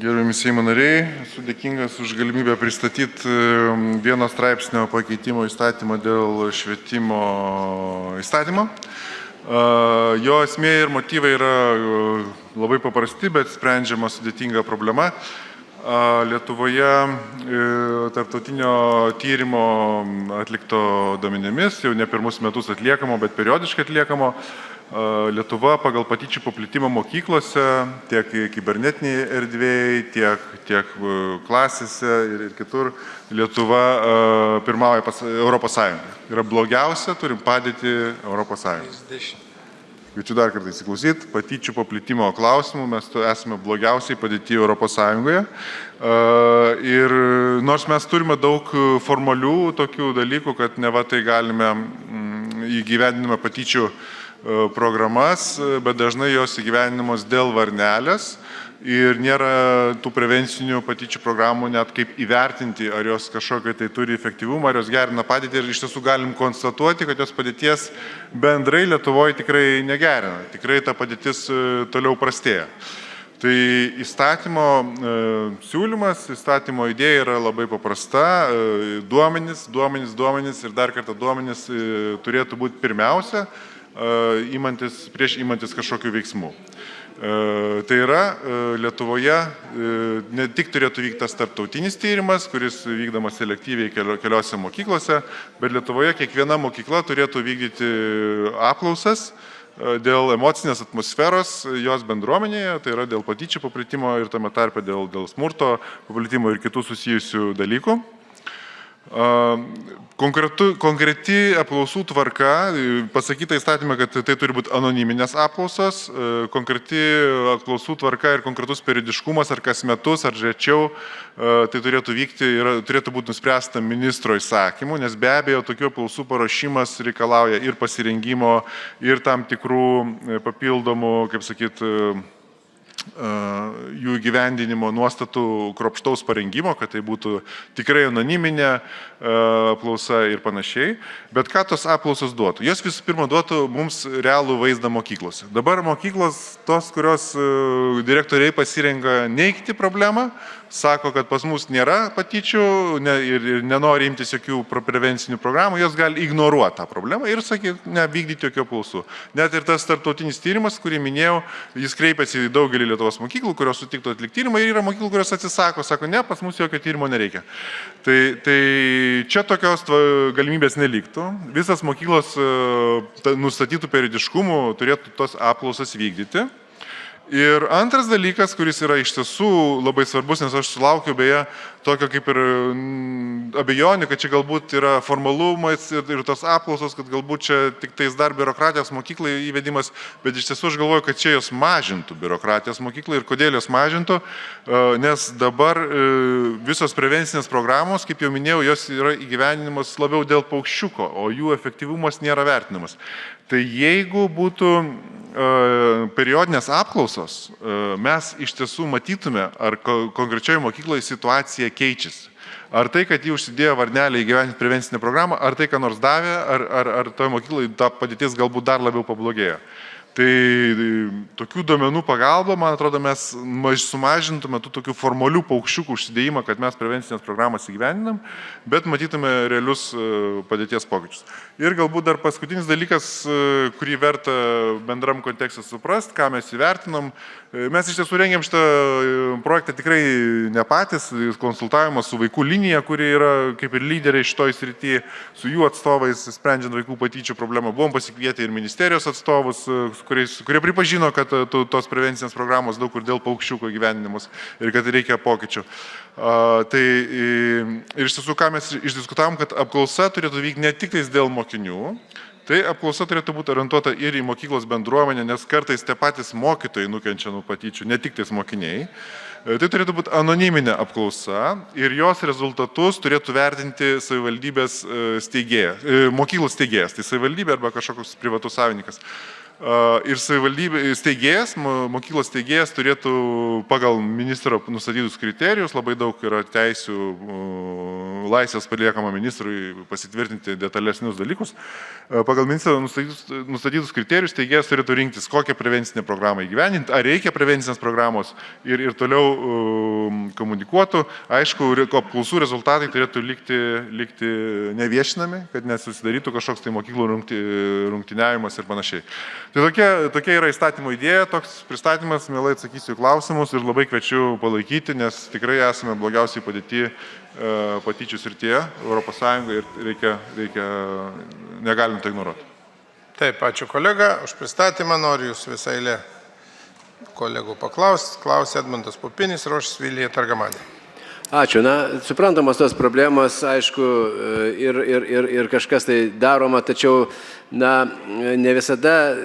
Gerbiami Seimo nariai, esu dėkingas už galimybę pristatyti vieno straipsnio pakeitimo įstatymą dėl švietimo įstatymo. Jo esmė ir motyvai yra labai paprasti, bet sprendžiama sudėtinga problema. Lietuvoje tarptautinio tyrimo atlikto duomenimis, jau ne pirmus metus atliekamo, bet periodiškai atliekamo, Lietuva pagal patyčių paplitimą mokyklose, tiek kibernetiniai erdvėjai, tiek klasėse ir kitur, Lietuva pirmauja Europos Sąjungoje. Yra blogiausia, turim padėti Europos Sąjungoje. Kviečiu dar kartą įsiklausyti, patyčių paplitimo klausimų mes esame blogiausiai padėti Europos Sąjungoje. Ir nors mes turime daug formalių tokių dalykų, kad neva tai galime įgyvendinimą patyčių programas, bet dažnai jos įgyvendinamos dėl varnelės ir nėra tų prevencinių patyčių programų net kaip įvertinti, ar jos kažkokią tai turi efektyvumą, ar jos gerina padėtį ir iš tiesų galim konstatuoti, kad jos padėties bendrai Lietuvoje tikrai negerina, tikrai ta padėtis toliau prastėja. Tai įstatymo siūlymas, įstatymo idėja yra labai paprasta, duomenys ir dar kartą duomenys turėtų būti pirmiausia, prieš imantis kažkokių veiksmų. Tai yra, Lietuvoje ne tik turėtų vykti tas tarptautinis tyrimas, kuris vykdomas selektyviai keliose mokyklose, bet Lietuvoje kiekviena mokykla turėtų vykdyti apklausas dėl emocinės atmosferos jos bendruomenėje, tai yra dėl patyčių paplitimo ir tame tarpe dėl smurto paplitimo ir kitų susijusių dalykų. Konkreti apklausų tvarka, pasakyta įstatymė, kad tai turi būti anoniminės apklausos, konkreti apklausų tvarka ir konkretus periodiškumas, ar kas metus, ar rečiau, tai turėtų vykti ir turėtų būti nuspręsta ministro įsakymu, nes be abejo tokių apklausų paruošimas reikalauja ir pasirengimo, ir tam tikrų papildomų, kaip sakyt, jų įgyvendinimo nuostatų kruopštaus parengimo, kad tai būtų tikrai anoniminė apklausa ir panašiai. Bet ką tos apklausos duotų? Jos visų pirma duotų mums realų vaizdą mokyklose. Dabar mokyklos, tos, kurios direktoriai pasirenka neigti problemą, sako, kad pas mus nėra patyčių ir nenori imtis jokių prevencinių programų, jos gali ignoruoti tą problemą ir sakyti, nevykdyti jokių apklausų. Net ir tas tarptautinis tyrimas, kurį minėjau, jis kreipiasi į daugelį Lietuvos mokyklų, kurios sutiktų atlikti tyrimą, ir yra mokyklų, kurios atsisako, sako, ne, pas mus jokio tyrimo nereikia. Tai čia tokios galimybės neliktų. Visas mokyklos nustatytų periodiškumų turėtų tos apklausas vykdyti. Ir antras dalykas, kuris yra iš tiesų labai svarbus, nes aš sulaukiu beje tokio kaip ir abejonių, kad čia galbūt yra formalumas ir tos apklausos, kad galbūt čia tik tais dar biurokratijos mokyklai įvedimas, bet iš tiesų aš galvoju, kad čia jos mažintų biurokratijos mokyklai. Ir kodėl jos mažintų? Nes dabar visos prevencinės programos, kaip jau minėjau, jos yra įgyvendinimas labiau dėl paukščiuko, o jų efektyvumas nėra vertinamas. Tai jeigu būtų periodinės apklausos, mes iš tiesų matytume, ar konkrečioje mokykloje situacija keičiasi. Ar tai, kad jį užsidėjo varnelę įgyvendinti prevencinę programą, ar tai, ką nors davė, ar toje mokykloje ta padėtis galbūt dar labiau pablogėjo. Tai tokių duomenų pagalba, man atrodo, mes sumažintume tų tokių formalių paukščiukų užsidėjimą, kad mes prevencinės programas įgyvendinam, bet matytume realius padėties pokyčius. Ir galbūt dar paskutinis dalykas, kurį verta bendram kontekste suprasti, ką mes įvertinom. Mes iš tiesų rengiam šitą projektą tikrai ne patys, konsultavimą su vaikų linija, kuri yra kaip ir lyderiai šitoj srityje, su jų atstovais, sprendžiant vaikų patyčių problemą. Buvom pasikvietę ir ministerijos atstovus, kurie pripažino, kad tos prevencinės programos daug kur dėl paukščiuko gyvenimus ir kad reikia pokyčių. Ir iš tiesų, ką mes išdiskutavom, kad apklausa turėtų vykti ne tik dėl mokinių, tai apklausa turėtų būti orientuota ir į mokyklos bendruomenę, nes kartais tie patys mokytojai nukenčia nuo patyčių, ne tik tais mokiniai. Tai turėtų būti anoniminė apklausa ir jos rezultatus turėtų vertinti savivaldybės steigėjas, mokyklos steigėjas, tai savivaldybė arba kažkoks privatus savininkas. Ir savivaldybė steigėjas, mokyklos steigėjas turėtų pagal ministro nustatytus kriterijus, labai daug yra teisių laisvės paliekama ministrui pasitvirtinti detalesnius dalykus. Pagal ministro nustatytus kriterijus steigėjas turėtų rinktis, kokią prevencinę programą įgyvendinti, ar reikia prevencinės programos ir toliau komunikuotų. Aišku, apklausų rezultatai turėtų likti neviešinami, kad nesusidarytų kažkoks tai mokyklų rungtyniavimas ir panašiai. Tai tokia yra įstatymo idėja, toks pristatymas, mielai atsakysiu į klausimus ir labai kviečiu palaikyti, nes tikrai esame blogiausiai padėti patyčių srityje Europos Sąjungoje ir negalim tai ignoruoti. Taip, ačiū kolega. Už pristatymą noriu jūs visą eilę kolegų paklausti. Klausė Edmundas Pupinis, Rošis Vilija Targamadė. Ačiū. Na, suprantamos tos problemos, aišku, ir kažkas tai daroma, tačiau, na, ne visada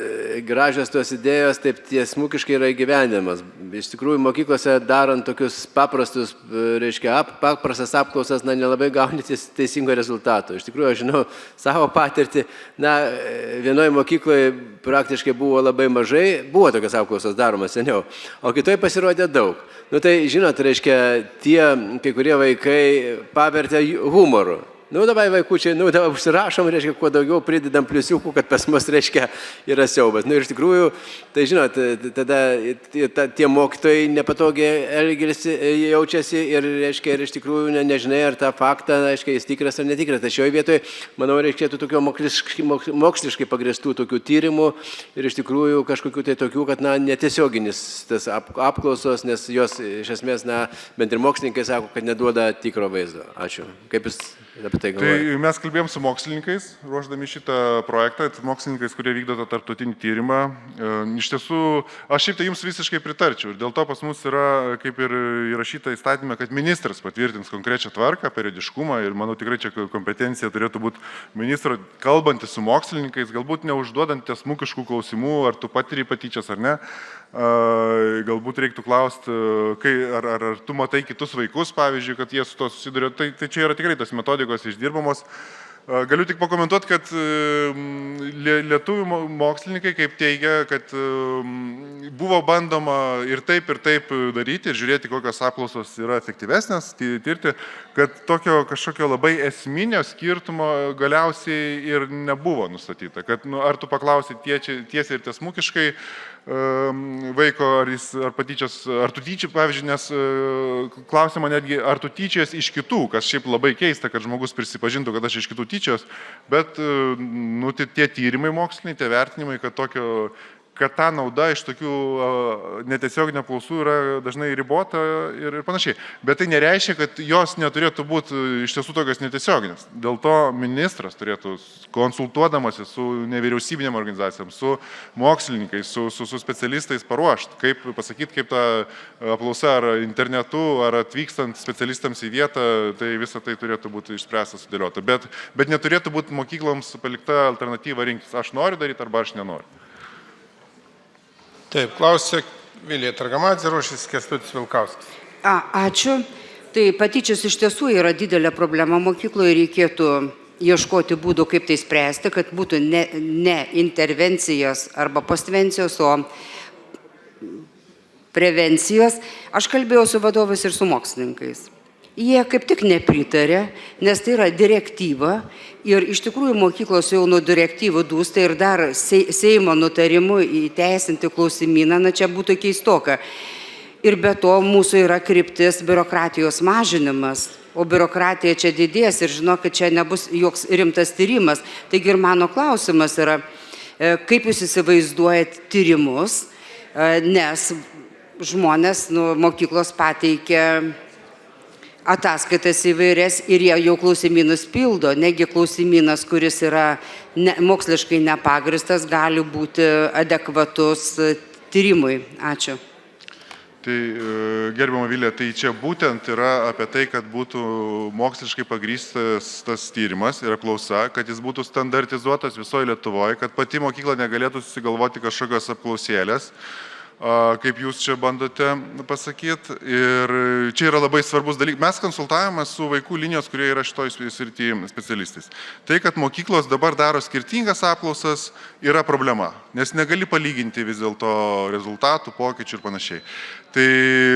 gražios tos idėjos taip tiesmukiškai yra įgyvendinamas. Iš tikrųjų, mokyklose darant tokius paprastus, paprastas apklausas, na, nelabai gauni teisingo rezultato. Iš tikrųjų, aš žinau savo patirtį, na, vienoje mokykloje praktiškai buvo labai mažai, buvo tokios apklausos daromas seniau, o kitoje pasirodė daug. Nu tai, žinot, reiškia, kai kurie vaikai pavertė humoru. Nu, dabar vaikučiai, dabar užsirašom, reiškia, kuo daugiau pridedam pliusiukų, kad pas mus, reiškia, yra siaubas. Nu, ir iš tikrųjų, tai žinot, tada tie mokytojai nepatogiai jaučiasi ir, reiškia, ir iš tikrųjų nežinai, ar tą faktą, reiškia, jis tikras ar netikras. Tai šioje vietoje, manau, reikėtų tokio moksliškai pagrįstų tokių tyrimų ir iš tikrųjų kažkokių tai tokių, kad, na, netiesioginis tas apklausos, nes jos, iš esmės, na, bent ir mokslininkai sako, kad neduoda tikro vaizdo. Ačiū. Kaip jūs apie tai galvojate? Tai mes kalbėjom su mokslininkais, ruoždami šitą projektą, mokslininkais, kurie vykdo tą tarptautinį tyrimą. Iš tiesų, aš šiaip tai jums visiškai pritarčiau ir dėl to pas mus yra, kaip ir įrašyta įstatymė, kad ministras patvirtins konkrečią tvarką, periodiškumą ir manau tikrai čia kompetencija turėtų būti ministro, kalbantis su mokslininkais, galbūt neužduodant tiesmukiškų klausimų, ar tu patiri patyčias ar ne. Galbūt reiktų klausti, ar tu matai kitus vaikus, pavyzdžiui, kad jie su to susiduria. Tai čia yra tikrai tos metodikos išdirbamos. Galiu tik pakomentuoti, kad lietuvių mokslininkai kaip teigia, kad buvo bandoma ir taip daryti ir žiūrėti, kokios apklausos yra efektyvesnės, tirti, kad tokio kažkokio labai esminio skirtumo galiausiai ir nebuvo nustatyta. Kad ar tu paklausi tiesiai ir tiesmukiškai vaiko, ar patyčios, ar tu tyčia, pavyzdžiui, nes klausima netgi, ar tu tyčias iš kitų, kas šiaip labai keista, kad žmogus prisipažintų, kad aš iš kitų tyčios, bet tie tyrimai moksliniai, tie vertinimai, kad ta nauda iš tokių netiesioginio apklausų yra dažnai ribota ir panašiai. Bet tai nereiškia, kad jos neturėtų būti iš tiesų tokios netiesioginės. Dėl to ministras turėtų, konsultuodamasi su nevyriausybinėm organizacijom, su mokslininkais, su specialistais paruošti, kaip pasakyti, kaip ta apklausa ar internetu, ar atvykstant specialistams į vietą, tai visą tai turėtų būti išspręsta, sudėliota. Bet neturėtų būti mokykloms palikta alternatyva rinktis, aš noriu daryti arba aš nenoriu. Taip, klausė Vilija Targamadė, Rošis Kęstutis Vilkauskas. Ačiū. Tai patyčios iš tiesų yra didelė problema mokykloje, reikėtų ieškoti būdų, kaip tai spręsti, kad būtų ne intervencijos arba postvencijos, o prevencijos. Aš kalbėjau su vadovais ir su mokslininkais. Jie kaip tik nepritarė, nes tai yra direktyva ir iš tikrųjų mokyklos jau nuo direktyvų dūsta ir dar Seimo nutarimu įteisinti klausimyną, na čia būtų keistoka. Ir be to mūsų yra kryptis biurokratijos mažinimas, o biurokratija čia didės ir žinau, kad čia nebus joks rimtas tyrimas. Taigi ir mano klausimas yra, kaip jūs įsivaizduojat tyrimus, nes žmonės mokyklos pateikia ataskaitas įvairias ir jie jau klausimynus pildo. Negi klausimynas, kuris yra moksliškai nepagristas, gali būti adekvatus tyrimui. Ačiū. Tai gerbiama Vilija, tai čia būtent yra apie tai, kad būtų moksliškai pagrįstas tas tyrimas ir apklausa, kad jis būtų standartizuotas visoje Lietuvoje, kad pati mokykla negalėtų susigalvoti kažkokios apklausėlės, kaip jūs čia bandote pasakyti. Ir čia yra labai svarbus dalykas. Mes konsultavome su vaikų linijos, kurie yra šitoj srityje specialistais. Tai, kad mokyklos dabar daro skirtingas apklausas, yra problema, nes negali palyginti vis dėlto rezultatų, pokyčių ir panašiai. Tai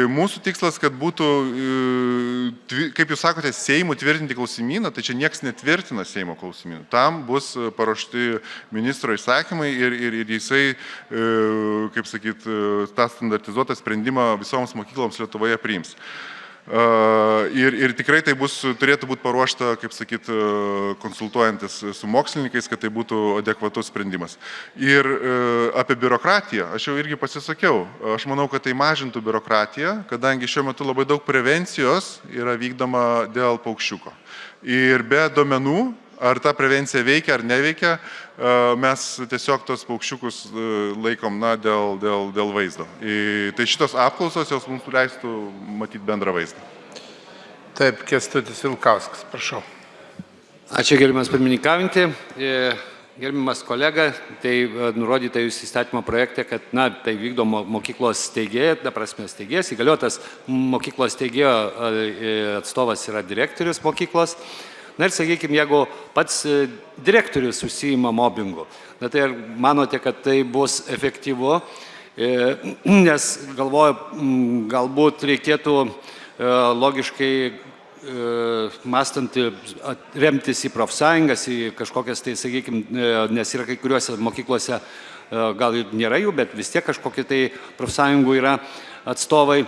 mūsų tikslas, kad būtų, kaip jūs sakote, Seimų tvirtinti klausimyną, tai čia nieks netvirtina Seimo klausimynų. Tam bus paruošti ministro įsakymai ir jisai, kaip sakyt, tą standartizuotą sprendimą visoms mokykloms Lietuvoje priims. Ir tikrai tai turėtų būti paruošta, kaip sakyt, konsultuojantis su mokslininkais, kad tai būtų adekvatus sprendimas. Ir apie biurokratiją, aš jau irgi pasisakiau, aš manau, kad tai mažintų biurokratiją, kadangi šiuo metu labai daug prevencijos yra vykdoma dėl paukščiuko. Ir be duomenų, ar ta prevencija veikia ar neveikia, mes tiesiog tos paukščiukus laikom dėl vaizdo. Tai šitos apklausos jos mums leistų matyti bendrą vaizdą. Taip, Kęstutis Vilkauskas, prašau. Ačiū, gerbiamas pirmininkaujanti. Gerbiamas kolega, tai nurodyta jūsų įstatymo projekte, kad tai vykdo mokyklos steigėja, steigėjas, įgaliotas mokyklos steigėjo atstovas yra direktorius mokyklos. Na ir sakykime, jeigu pats direktorius užsiima mobbingu, tai ar manote, kad tai bus efektyvu, nes galvoju, galbūt reikėtų logiškai mąstant remtis į profsąjungas, į kažkokias tai, sakykime, nes yra kai kuriuose mokyklose, gal ir nėra jų, bet vis tiek kažkokie tai profsąjungų yra atstovai,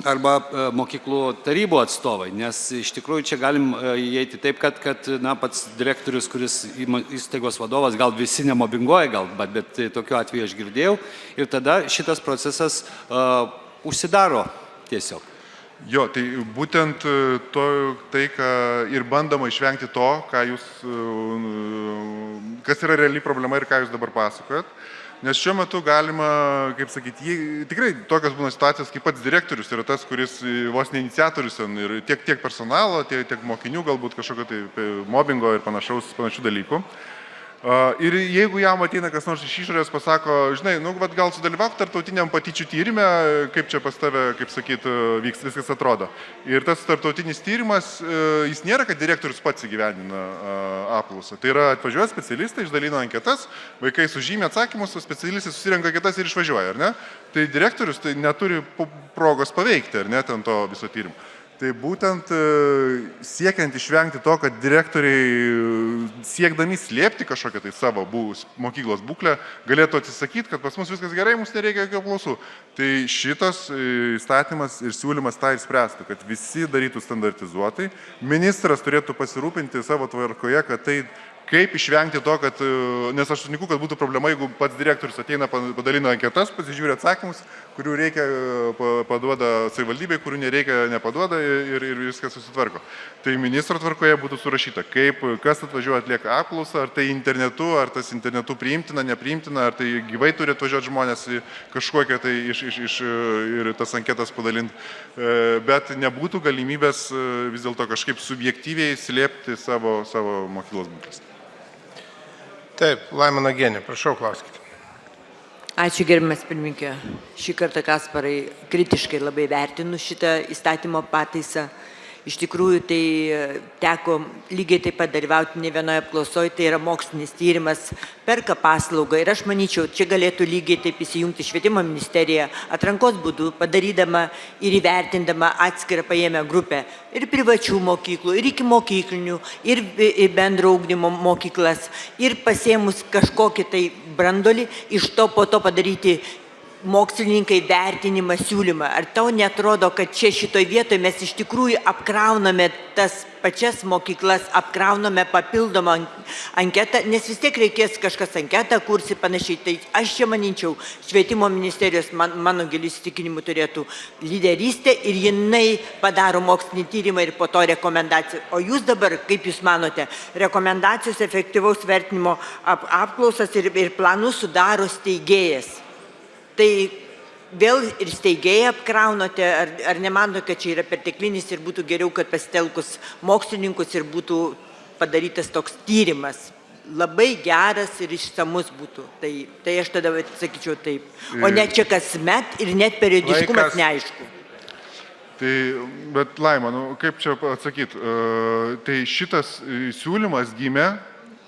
arba mokyklų tarybų atstovai, nes iš tikrųjų čia galim įeiti taip, kad pats direktorius, kuris įstaigos vadovas, gal visi nemobinguoja, bet tokiu atveju aš girdėjau, ir tada šitas procesas užsidaro tiesiog. Jo, tai būtent tai, ir bandoma išvengti to, kas yra reali problema ir ką jūs dabar pasakojat. Nes šiuo metu galima, kaip sakyti, tikrai tokios būna situacijos, kaip pats direktorius yra tas, kuris vos ne iniciatorius ir tiek personalo, tiek mokinių, galbūt kažkokio tai mobbingo ir panašių dalykų. Ir jeigu jam ateina kas nors iš išorės, pasako, žinai, gal sudalyvauk tarptautiniam patyčių tyrime, kaip čia pas tave, kaip sakyt, viskas atrodo. Ir tas tarptautinis tyrimas, jis nėra, kad direktorius pats įgyvendina apklausą. Tai yra atvažiuoja specialistai, išdalina anketas, vaikai sužymė atsakymus, o specialistai susirenka anketas ir išvažiuoja, ar ne? Tai direktorius neturi progos paveikti, ar ne, ten to viso tyrimo. Tai būtent siekiant išvengti to, kad direktoriai siekdami slėpti kažkokią tai savo mokyklos būklę, galėtų atsisakyti, kad pas mus viskas gerai, mums nereikia jokių apklausų. Tai šitas įstatymas ir siūlymas tą išspręstų, kad visi darytų standartizuotai. Ministras turėtų pasirūpinti savo tvarkoje, kad tai kaip išvengti to, nes aš sutinku, kad būtų problema, jeigu pats direktorius ateina, padalina anketas, pasižiūri atsakymus, kurių reikia paduoda savivaldybei, kurių nereikia nepaduoda ir viskas susitvarko. Tai ministro tvarkoje būtų surašyta, kas atvažiuoja atlieka apklausą, ar tai internetu, ar tas internetu priimtina, nepriimtina, ar tai gyvai turi atvažiuoti žmonės į kažkokią tai ir tas anketas padalinti, bet nebūtų galimybės vis dėlto kažkaip subjektyviai slėpti savo mokyklos būklės. Taip, Laima Nagienė, prašau, klauskite. Ačiū, gerbiamas pirmininkė. Šį kartą, Kasparai, kritiškai labai vertinu šitą įstatymo pataisą. Iš tikrųjų, tai teko lygiai taip pat dalyvauti ne vienoje apklausoje, tai yra mokslinis tyrimas, perka paslaugą ir aš manyčiau, čia galėtų lygiai taip įsijungti Švietimo ministerija atrankos būdu, padarydama ir įvertindama atskirą paėmę grupę ir privačių mokyklų, ir iki mokyklinių, ir bendro ugdymo mokyklas, ir pasėmus kažkokį tai brandolį, iš to po to padaryti mokslininkai vertinimą, siūlymą. Ar tau netrodo, kad čia šitoj vietoje mes iš tikrųjų apkrauname tas pačias mokyklas, apkrauname papildomą anketą, nes vis tiek reikės kažkas anketą kursi panašiai. Tai aš čia manyčiau, Švietimo ministerijos, mano giliu įsitikinimu, turėtų lyderystę ir jinai padaro mokslinį tyrimą ir po to rekomendaciją. O jūs dabar, kaip jūs manote, rekomendacijos efektyvaus vertinimo apklausas ir planus sudaro steigėjas. Tai vėl ir steigėjai apkraunote, ar nemanote, kad čia yra perteklinis ir būtų geriau, kad pasitelkus mokslininkus ir būtų padarytas toks tyrimas. Labai geras ir išsamus būtų. Tai aš tada sakyčiau taip. O ne čia kasmet ir net periodiškumas neaišku. Tai, bet Laima, kaip čia atsakyti, tai šitas siūlymas gimė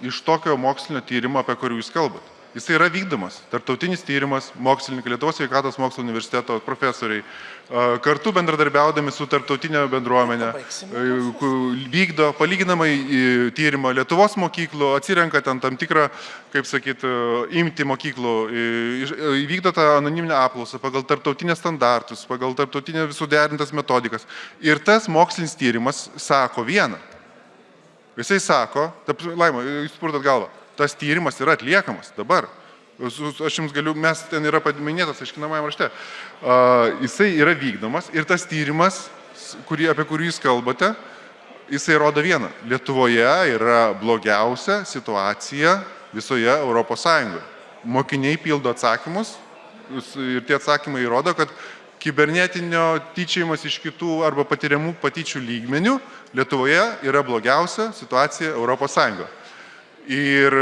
iš tokio mokslinio tyrimo, apie kurį jūs kalbat. Jis yra vykdomas. Tarptautinis tyrimas, mokslininkai, Lietuvos sveikatos mokslo universiteto profesoriai, kartu bendradarbiaudami su tarptautinė bendruomenė, vykdo palyginamai tyrimą Lietuvos mokyklų, atsirenka ten tam tikrą, kaip sakyti, imti mokyklų, vykdo tą anoniminę apklausą pagal tarptautinės standartus, pagal tarptautinę suderintas metodikas. Ir tas mokslinis tyrimas sako vieną. Jisai sako, Laima, jūs purtat galvą, tas tyrimas yra atliekamas dabar. Aš jums galiu, mes ten yra paminėtas aiškinamajame rašte. Jisai yra vykdomas ir tas tyrimas, apie kurį jūs kalbate, jisai rodo vieną. Lietuvoje yra blogiausia situacija visoje Europos Sąjungoje. Mokiniai pildo atsakymus ir tie atsakymai įrodo, kad kibernetinio tyčiajimas iš kitų arba patiriamų patyčių lygmenių Lietuvoje yra blogiausia situacija Europos Sąjungoje. Ir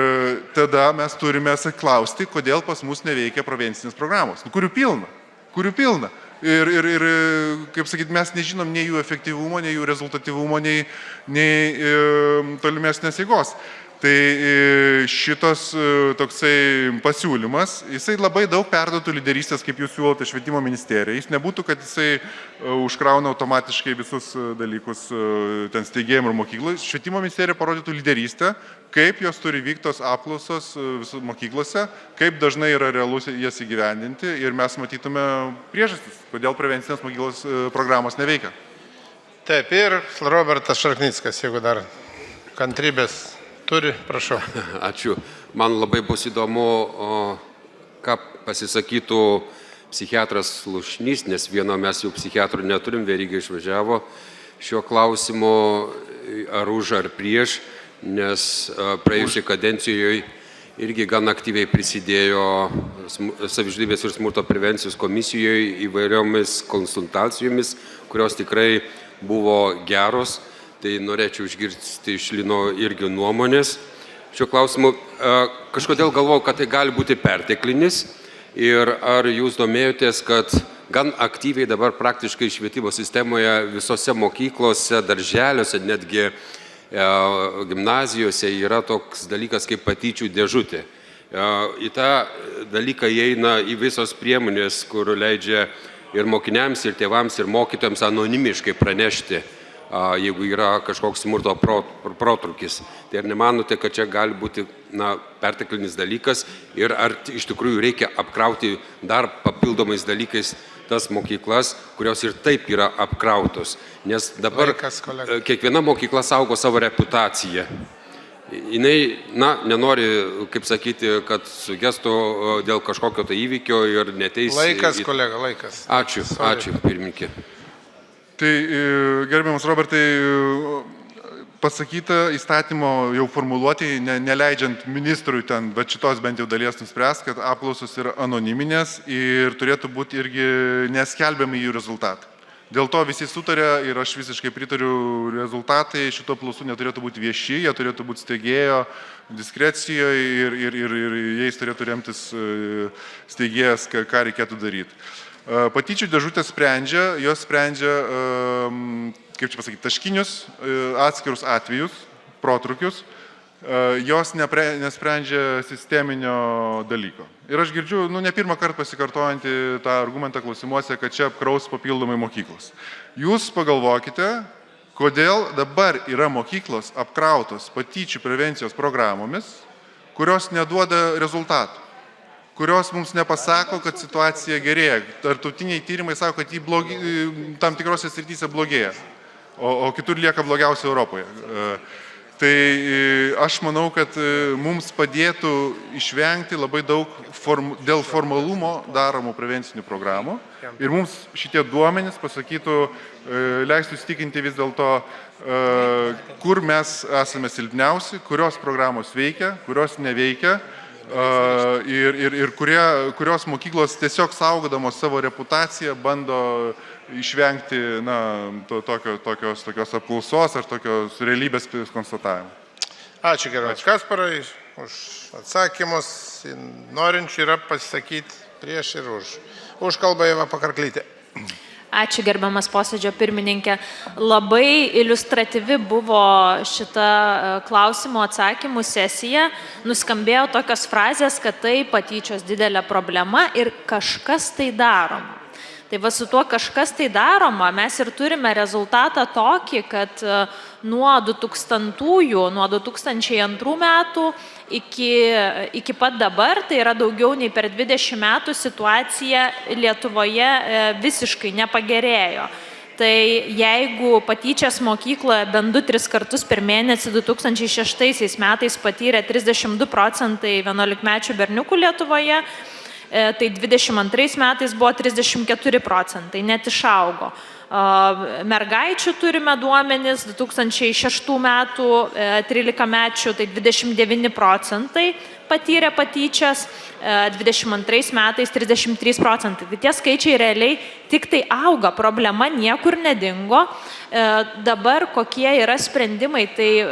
tada mes turime klausti, kodėl pas mus neveikia prevencinės programos. Kurių pilna. Ir kaip sakyt, mes nežinom nei jų efektyvumo, nei jų rezultatyvumo, nei tolimesnės eigos. Tai šitas toksai pasiūlymas, jisai labai daug perduotų lyderystės, kaip jūs siūlote švietimo ministerijai. Jis nebūtų, kad jisai užkrauna automatiškai visus dalykus ten steigėjim ir mokyklai. Švietimo ministerija parodytų lyderystę, kaip jos turi vyktos apklausos mokyklose, kaip dažnai yra realus jas įgyvendinti ir mes matytume priežastis, kodėl prevencinės mokyklos programos neveikia. Taip, ir Robertas Šarknickas, jeigu dar kantrybės turi, prašau. Ačiū. Man labai bus įdomu, ką pasisakytų psichiatras Slušnys, nes vieno mes jau psichiatrų neturim, Veryga išvažiavo šiuo klausimu, ar už ar prieš, nes praėjusiai kadencijoje irgi gan aktyviai prisidėjo savižudybės ir smurto prevencijos komisijoje įvairiomis konsultacijomis, kurios tikrai buvo geros. Tai norėčiau išgirsti iš Lino irgi nuomonės. Šiuo klausimu kažkodėl galvojau, kad tai gali būti perteklinis ir ar jūs domėjotės, kad gan aktyviai dabar praktiškai švietimo sistemoje visose mokyklose, darželiuose, netgi gimnazijose yra toks dalykas kaip patyčių dėžutė. Į tą dalyką įeina į visos priemonės, kur leidžia ir mokiniams, ir tėvams, ir mokytojams anonimiškai pranešti, jeigu yra kažkoks smurto protrūkis. Tai ar nemanote, kad čia gali būti perteklinis dalykas ir ar iš tikrųjų reikia apkrauti dar papildomais dalykais tas mokyklas, kurios ir taip yra apkrautos? Nes dabar kiekviena mokykla saugo savo reputaciją. Jinai, nenori, kaip sakyti, kad sugestų dėl kažkokio tai įvykio ir neteis. Laikas, kolega, laikas. Ačiū, pirmininkė. Tai, gerbiamas Robertai, pasakyta įstatymo jau formuluoti, neleidžiant ministrui ten, bet šitos bent jau dalies nuspręs, kad apklausos yra anoniminės ir turėtų būti irgi neskelbiami jų rezultatai. Dėl to visi sutarė ir aš visiškai pritariu, rezultatai šito apklausų neturėtų būti vieši, jie turėtų būti steigėjo diskrecijoje ir jais turėtų remtis steigėjas, ką reikėtų daryti. Patyčių dėžutės jos sprendžia, kaip čia pasakyti, taškinius atskirus atvejus, protrukius, jos nesprendžia sisteminio dalyko. Ir aš girdžiu, ne pirmą kartą pasikartojantį tą argumentą klausimuose, kad čia apkraus papildomai mokyklos. Jūs pagalvokite, kodėl dabar yra mokyklos apkrautos patyčių prevencijos programomis, kurios neduoda rezultatų, kurios mums nepasako, kad situacija gerėja. Tarptautiniai tyrimai sako, kad jį tam tikrose srityse blogėja, o kitur lieka blogiausia Europoje. Tai aš manau, kad mums padėtų išvengti labai daug dėl formalumo daromų prevencinių programų ir mums šitie duomenys pasakytų, leistų įsitikinti vis dėlto, kur mes esame silpniausi, kurios programos veikia, kurios neveikia. Ir kurios mokyklos tiesiog saugodamos savo reputaciją bando išvengti tokios apklausos ar tokios realybės konstatavimo. Ačiū gerbiamas Kasparai už atsakymus. Norinčių yra pasisakyti prieš ir už. Už kalbą Ieva Pakarklytė. Ačiū gerbiamas posėdžio pirmininkė. Labai iliustratyvi buvo šita klausimų atsakymų sesija. Nuskambėjo tokios frazės, kad tai patyčios didelė problema ir kažkas tai daroma. Tai va su tuo kažkas tai daroma, mes ir turime rezultatą tokį, kad nuo 2002 metų iki pat dabar, tai yra daugiau nei per 20 metų, situacija Lietuvoje visiškai nepagerėjo. Tai jeigu patyčias mokykloje bent 2-3 kartus per mėnesį 2006 metais patyrė 32% 11-mečių berniukų Lietuvoje, tai 22 metais buvo 34%, net išaugo. Mergaičių turime duomenis, 2006 metų 13-mečių, tai 29% patyrė patyčias, 22 metais 33%. Tai tie skaičiai realiai tik tai auga, problema niekur nedingo. Dabar kokie yra sprendimai, tai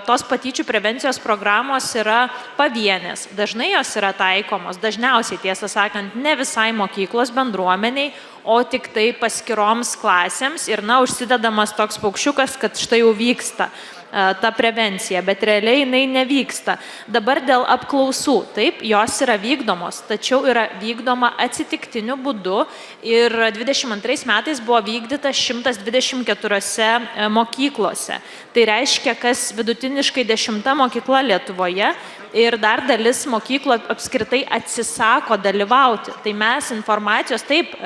tos patyčių prevencijos programos yra pavienės. Dažnai jos yra taikomos, dažniausiai tiesą sakant, ne visai mokyklos bendruomeniai, o tik tai paskiroms klasėms ir, užsidedamas toks paukščiukas, kad štai jau vyksta ta prevencija, bet realiai jinai nevyksta. Dabar dėl apklausų, taip, jos yra vykdomos, tačiau yra vykdoma atsitiktiniu būdu ir 22 metais buvo vykdyta 124 mokyklose. Tai reiškia, kas vidutiniškai 10 mokykla Lietuvoje ir dar dalis mokyklų apskritai atsisako dalyvauti. Tai mes informacijos, taip,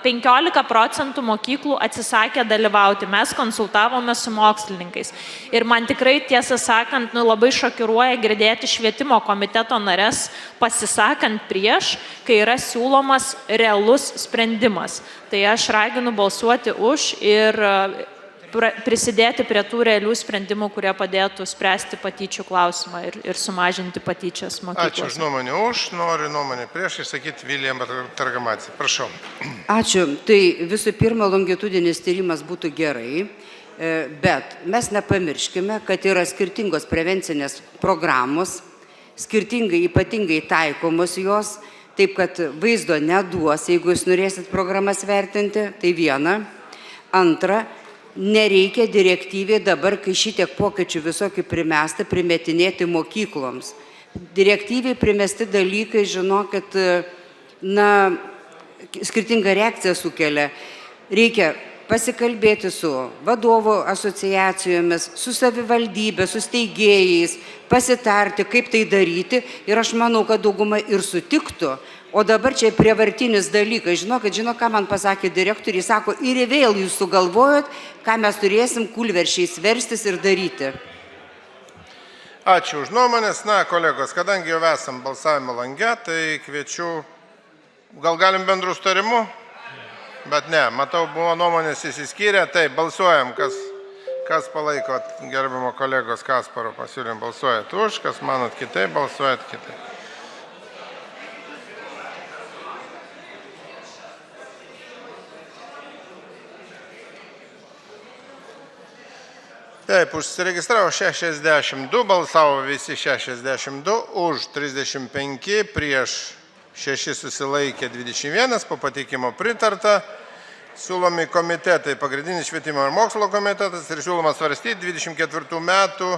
15% mokyklų atsisakė dalyvauti. Mes konsultavome su mokslininkais. Ir man tikrai, tiesą sakant, labai šokiruoja girdėti švietimo komiteto nares pasisakant prieš, kai yra siūlomas realus sprendimas. Tai aš raginu balsuoti už ir prisidėti prie tų realių sprendimų, kurie padėtų spręsti patyčių klausimą ir sumažinti patyčias mokyklose. Ačiū už nuomonę už, noriu nuomonę prieš išsakyti Vilija Targamadzė. Prašau. Ačiū. Tai visų pirma, longitudinis tyrimas būtų gerai, bet mes nepamirškime, kad yra skirtingos prevencinės programos, skirtingai, ypatingai taikomos jos, taip kad vaizdo neduos, jeigu jūs norėsit programas vertinti, tai viena. Antra, nereikia direktyviai dabar, kai šitiek pokyčių visokių primesta, primetinėti mokykloms. Direktyviai primesti dalykai, žinokit, skirtingą reakciją sukelia. Reikia pasikalbėti su vadovų asociacijomis, su savivaldybė, su steigėjais, pasitarti, kaip tai daryti ir aš manau, kad dauguma ir sutiktų. O dabar čia prievartinis dalykas. Žinot, ką man pasakė direktoriai, sako, ir vėl jūs sugalvojot, ką mes turėsim kūlveršiais verstis ir daryti. Ačiū už nuomonės. Kolegos, kadangi jau esam balsavimo lange, tai kviečiu, gal galim bendrų sutarimų? Bet ne, matau, buvo nuomonės įsiskyrę, tai balsuojam, kas palaiko gerbiamo kolegos Kasparo pasiūlymą, balsuojat už, kas manot kitaip, balsuojat kitaip. Taip, užsiregistravo 62, balsavo visi 62, už 35, prieš 6 susilaikė 21, po pateikimo pritarta. Siūlomi komitetai, pagrindinis švietimo ir mokslo komitetas ir siūloma svarstyti 24 metų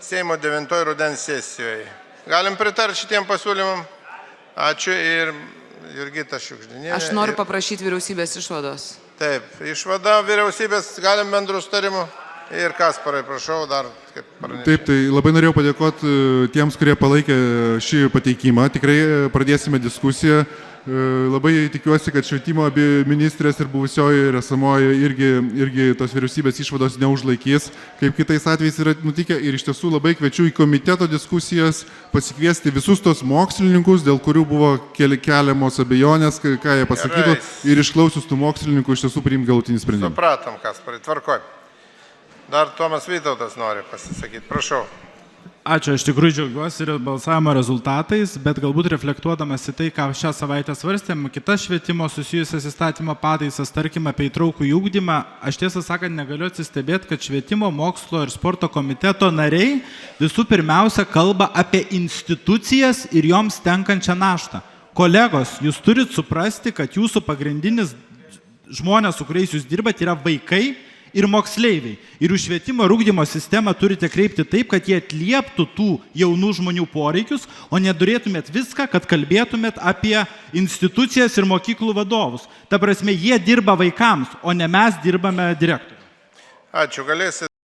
Seimo 9 rudens sesijoje. Galim pritarti šitiem pasiūlymam? Ačiū ir Jurgita Šiugždinienė. Aš noriu paprašyti vyriausybės išvados. Taip, išvada vyriausybės, galim bendrų sutarimų? Ir Kasparai, prašau, dar kaip pranešė. Taip, tai labai norėjau padėkoti tiems, kurie palaikė šį pateikimą. Tikrai pradėsime diskusiją. Labai tikiuosi, kad švietimo abi ministrės ir buvusioji ir esamoji irgi tos vyriausybės išvados neužlaikys, kaip kitais atvejais yra nutikę. Ir iš tiesų labai kviečiu į komiteto diskusijas pasikviesti visus tos mokslininkus, dėl kurių buvo keliamos abejonės, ką jie pasakytų, ir išklausius tų mokslininkų iš tiesų priimti galutinį sprendimą. Supratom, Kasparai, tvarkoj. Dar Tomas Vytautas nori pasisakyti, prašau. Ačiū, aš tikrųjų džiaugiuosi ir balsavimo rezultatais, bet galbūt reflektuodamas į tai, ką šią savaitę svarstėm, kitas švietimo susijusias įstatymo pataisas, tarkim apie įtraukų ugdymą, aš tiesą sakant negaliu atsistebėti, kad švietimo, mokslo ir sporto komiteto nariai visų pirmiausia kalba apie institucijas ir joms tenkančią naštą. Kolegos, jūs turit suprasti, kad jūsų pagrindinis žmonės, su kuriais jūs dirbate, yra vaikai ir moksleiviai. Ir jūs švietimo ir ugdymo sistemą turite kreipti taip, kad jie atlieptų tų jaunų žmonių poreikius, o nedarėtumėt viską, kad kalbėtumėt apie institucijas ir mokyklų vadovus. Ta prasme, jie dirba vaikams, o ne mes dirbame direktoriui. Ačiū, galėsit.